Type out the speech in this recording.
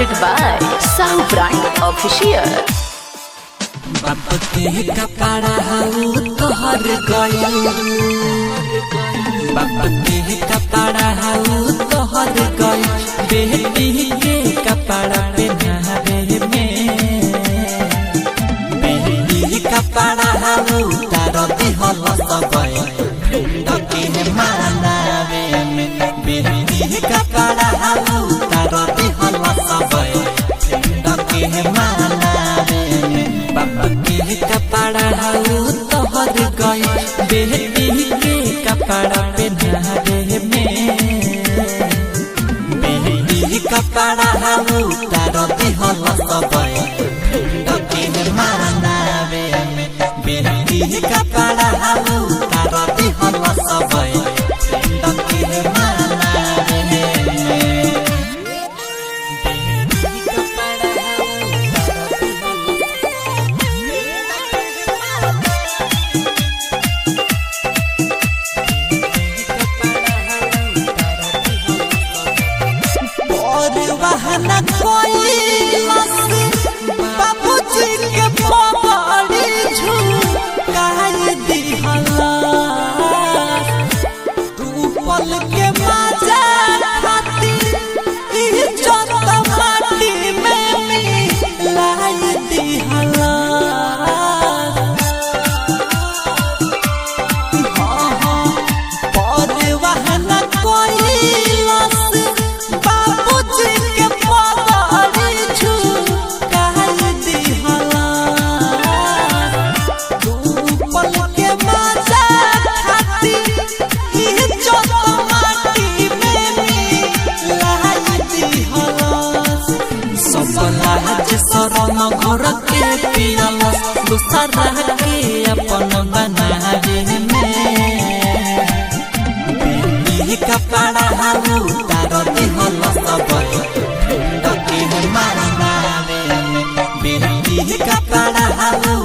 presented by Sahu Brand Official. बाप के कपड़ा हाउ तोहर गइल, बाप के कपड़ा हाउ तोहर गइल, बेटी के कपड़ा पहनावे में, बेटी कपड़ा हाउ तार दिहल सबय डके मानावे में, बेटी कपड़ा हाउ तार दिहल सबय डके मानावे में। बाबा के कपड़ा हाउ तोहर गइल, बेटी के कपड़ा पहनावे में, बेटी कपड़ा हाउ तार दिहल सबय डके मानावे में, बेटी कपड़ा हाउ तार दिहल सबय डके मानावे में। बहना कोई बाबूजी के पवाड़ी झुकाए दिहला, तू पल के मजा खातिर इज्जत माटी में मिलाए दिहला। बहना कोई शरण घर के पियल दूसरा के अपन बनावे में, बेटी कपड़ा हाउ तार दिहल सबय डके मानावे में, बेटी कपड़ा हाउ